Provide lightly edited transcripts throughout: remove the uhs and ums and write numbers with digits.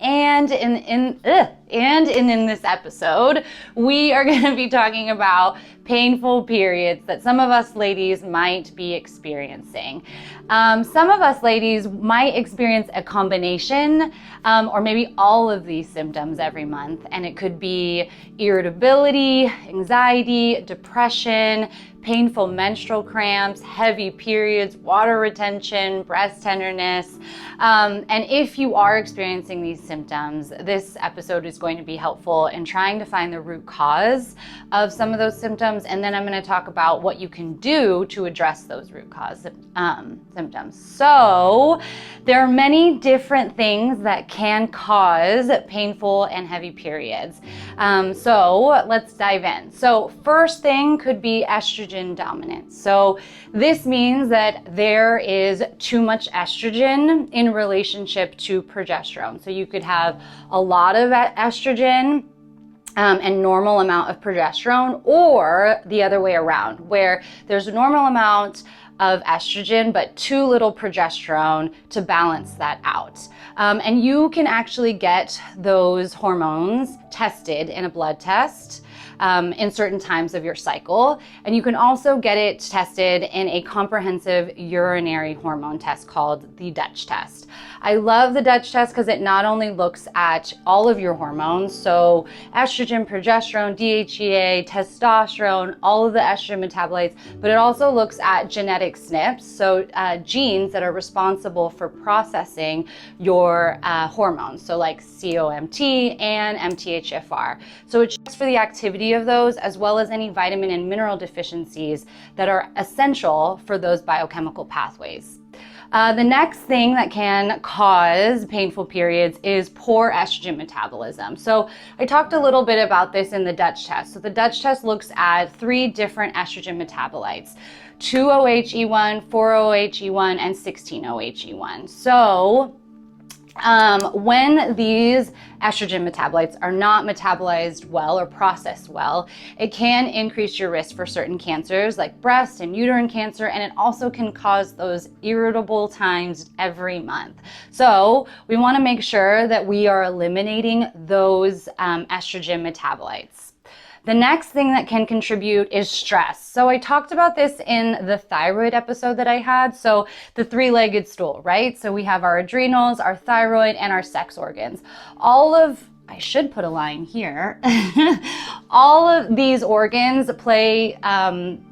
And in this episode, we are going to be talking about painful periods that some of us ladies might be experiencing. Some of us ladies might experience a combination or maybe all of these symptoms every month, and it could be irritability, anxiety, depression, painful menstrual cramps, heavy periods, water retention, breast tenderness. And if you are experiencing these symptoms, this episode is going to be helpful in trying to find the root cause of some of those symptoms. And then I'm going to talk about what you can do to address those root cause symptoms. So there are many different things that can cause painful and heavy periods. So let's dive in. So first thing could be estrogen dominance. So this means that there is too much estrogen in relationship to progesterone. So you could have a lot of estrogen and normal amount of progesterone, or the other way around, where there's a normal amount of estrogen but too little progesterone to balance that out. And you can actually get those hormones tested in a blood test in certain times of your cycle. And you can also get it tested in a comprehensive urinary hormone test called the Dutch test. I love the Dutch test because it not only looks at all of your hormones, so estrogen, progesterone, DHEA, testosterone, all of the estrogen metabolites, but it also looks at genetic SNPs, so genes that are responsible for processing your hormones, so like COMT and MTHFR. So it checks for the activity of those as well as any vitamin and mineral deficiencies that are essential for those biochemical pathways. The next thing that can cause painful periods is poor estrogen metabolism. So I talked a little bit about this in the Dutch test. So the Dutch test looks at 3 different estrogen metabolites: 2-OHE1, 4-OHE1, and 16-OHE1. So when these estrogen metabolites are not metabolized well or processed well, it can increase your risk for certain cancers like breast and uterine cancer, and it also can cause those irritable times every month. So we want to make sure that we are eliminating those estrogen metabolites. The next thing that can contribute is stress. So I talked about this in the thyroid episode that I had. So the 3-legged stool, right? So we have our adrenals, our thyroid, and our sex organs. I should put a line here. All of these organs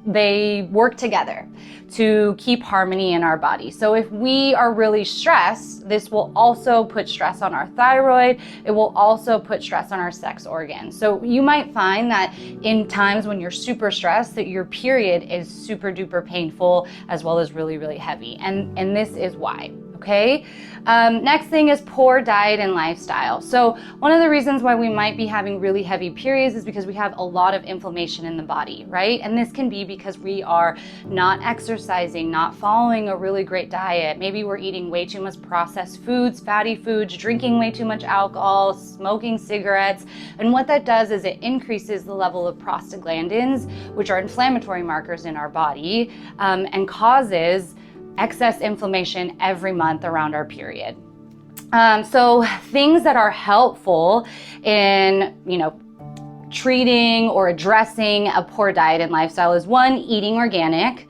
they work together to keep harmony in our body. So if we are really stressed, this will also put stress on our thyroid. It will also put stress on our sex organs. So you might find that in times when you're super stressed, that your period is super duper painful as well as really, really heavy. And this is why. Okay. Next thing is poor diet and lifestyle. So one of the reasons why we might be having really heavy periods is because we have a lot of inflammation in the body, right? And this can be because we are not exercising, not following a really great diet. Maybe we're eating way too much processed foods, fatty foods, drinking way too much alcohol, smoking cigarettes. And what that does is it increases the level of prostaglandins, which are inflammatory markers in our body, and causes excess inflammation every month around our period. So things that are helpful in, treating or addressing a poor diet and lifestyle is 1, eating organic,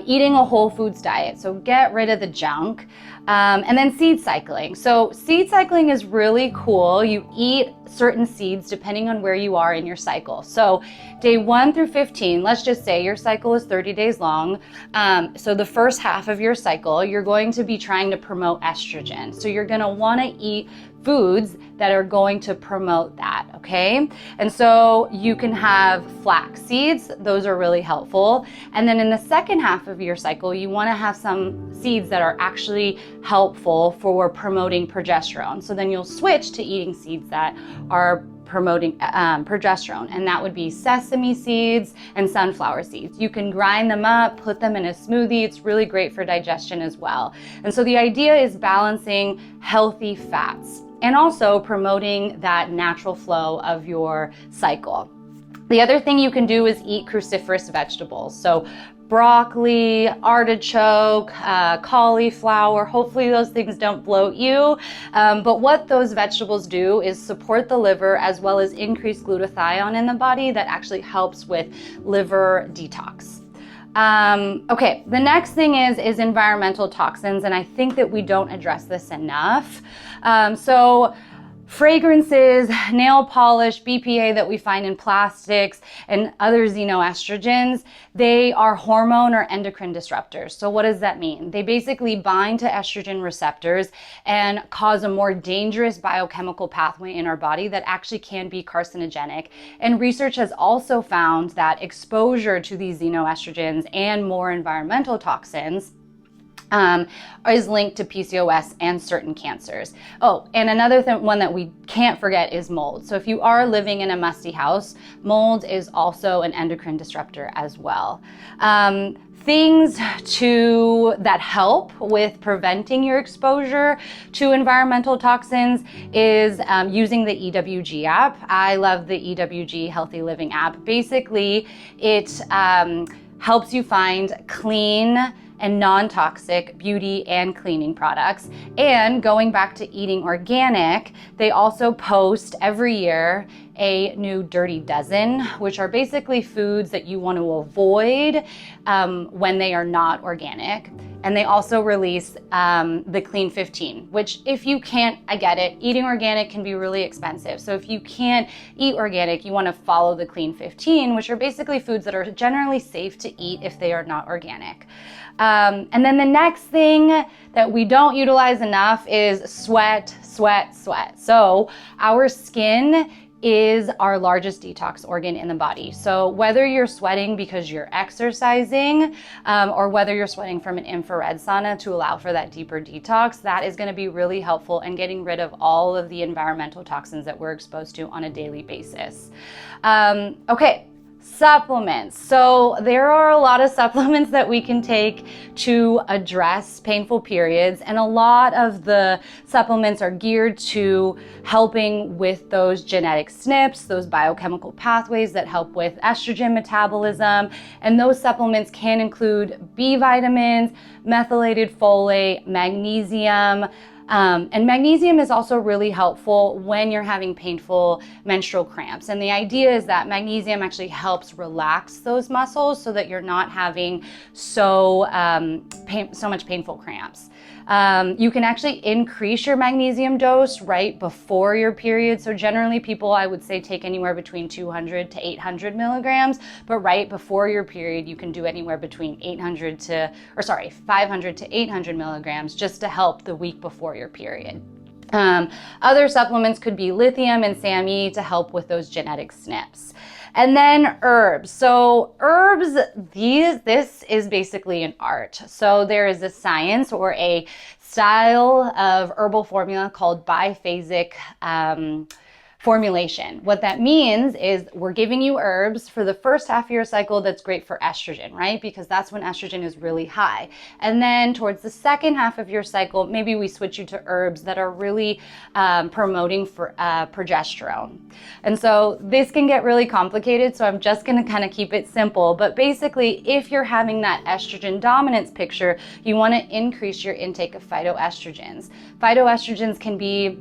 eating a whole foods diet. So get rid of the junk. And then seed cycling. So seed cycling is really cool. You eat certain seeds depending on where you are in your cycle. So day 1 through 15, let's just say your cycle is 30 days long. So the first half of your cycle, you're going to be trying to promote estrogen. So you're going to want to eat foods that are going to promote that, okay? And so you can have flax seeds. Those are really helpful. And then in the second half of your cycle, you want to have some seeds that are actually helpful for promoting progesterone. So then you'll switch to eating seeds that are promoting progesterone, and that would be sesame seeds and sunflower seeds. You can grind them up, put them in a smoothie. It's really great for digestion as well. And so the idea is balancing healthy fats and also promoting that natural flow of your cycle. The other thing you can do is eat cruciferous vegetables. So broccoli, artichoke, cauliflower. Hopefully those things don't bloat you. But what those vegetables do is support the liver as well as increase glutathione in the body that actually helps with liver detox. Okay, the next thing is environmental toxins, and I think that we don't address this enough. So fragrances, nail polish, BPA that we find in plastics, and other xenoestrogens, they are hormone or endocrine disruptors. So what does that mean? They basically bind to estrogen receptors and cause a more dangerous biochemical pathway in our body that actually can be carcinogenic. And research has also found that exposure to these xenoestrogens and more environmental toxins is linked to PCOS and certain cancers. Oh, and another one that we can't forget is mold. So if you are living in a musty house, mold is also an endocrine disruptor as well. Things that help with preventing your exposure to environmental toxins is using the EWG app. I love the EWG Healthy Living app. Basically, it helps you find clean and non-toxic beauty and cleaning products. And going back to eating organic, they also post every year a new dirty dozen, which are basically foods that you want to avoid when they are not organic. And they also release the Clean 15, which if you can't, I get it, eating organic can be really expensive. So if you can't eat organic, you want to follow the Clean 15, which are basically foods that are generally safe to eat if they are not organic. And then the next thing that we don't utilize enough is sweat. So our skin is our largest detox organ in the body. So whether you're sweating because you're exercising or whether you're sweating from an infrared sauna to allow for that deeper detox, that is going to be really helpful in getting rid of all of the environmental toxins that we're exposed to on a daily basis. Okay. Supplements. So there are a lot of supplements that we can take to address painful periods, and a lot of the supplements are geared to helping with those genetic SNPs, those biochemical pathways that help with estrogen metabolism. And those supplements can include B vitamins, methylated folate, magnesium. And magnesium is also really helpful when you're having painful menstrual cramps. And the idea is that magnesium actually helps relax those muscles so that you're not having so much painful cramps. You can actually increase your magnesium dose right before your period. So generally people, I would say, take anywhere between 200 to 800 milligrams, but right before your period, you can do anywhere between 500 to 800 milligrams just to help the week before your period. Other supplements could be lithium and SAMe to help with those genetic SNPs. And then herbs. So herbs, this is basically an art. So there is a science or a style of herbal formula called biphasic formulation. What that means is we're giving you herbs for the first half of your cycle that's great for estrogen, right? Because that's when estrogen is really high. And then towards the second half of your cycle, maybe we switch you to herbs that are really promoting for progesterone. And so this can get really complicated, so I'm just gonna kind of keep it simple. But basically, if you're having that estrogen dominance picture, you wanna increase your intake of phytoestrogens. Phytoestrogens can be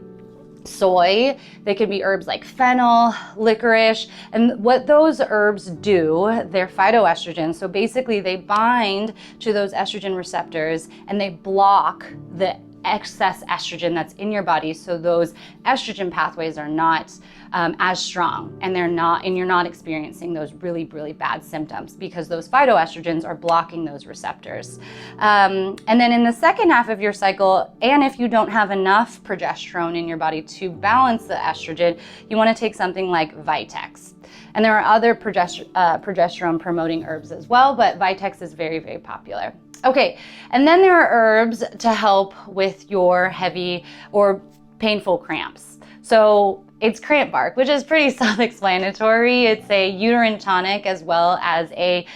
soy, they can be herbs like fennel, licorice, and what those herbs do, they're phytoestrogens. So basically they bind to those estrogen receptors and they block the excess estrogen that's in your body, so those estrogen pathways are not as strong, and you're not experiencing those really, really bad symptoms because those phytoestrogens are blocking those receptors. And then in the second half of your cycle, and if you don't have enough progesterone in your body to balance the estrogen, you want to take something like Vitex. And there are other progesterone promoting herbs as well, but Vitex is very, very popular. Okay, and then there are herbs to help with your heavy or painful cramps. So it's cramp bark, which is pretty self-explanatory. It's a uterine tonic as well as a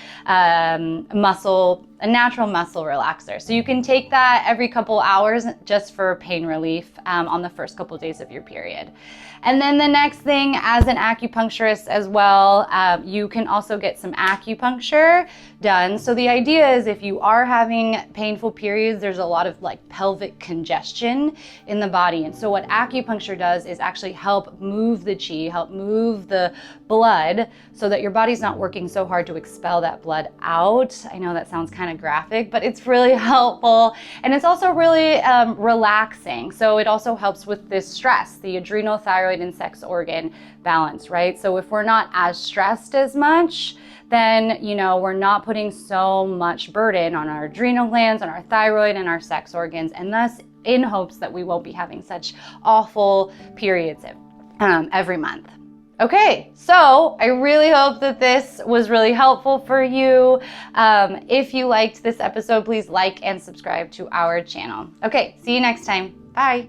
muscle a natural muscle relaxer. So you can take that every couple hours just for pain relief on the first couple days of your period. And then the next thing, as an acupuncturist as well, you can also get some acupuncture done. So the idea is if you are having painful periods, there's a lot of like pelvic congestion in the body. And so what acupuncture does is actually help move the chi, help move the blood so that your body's not working so hard to expel that blood out. I know that sounds kind of graphic, but it's really helpful. And it's also really relaxing. So it also helps with this stress, the adrenal, thyroid, and sex organ balance, right? So if we're not as stressed as much, then, you know, we're not putting so much burden on our adrenal glands, on our thyroid, and our sex organs, and thus in hopes that we won't be having such awful periods every month. Okay, so I really hope that this was really helpful for you. If you liked this episode, please like and subscribe to our channel. Okay, see you next time. Bye.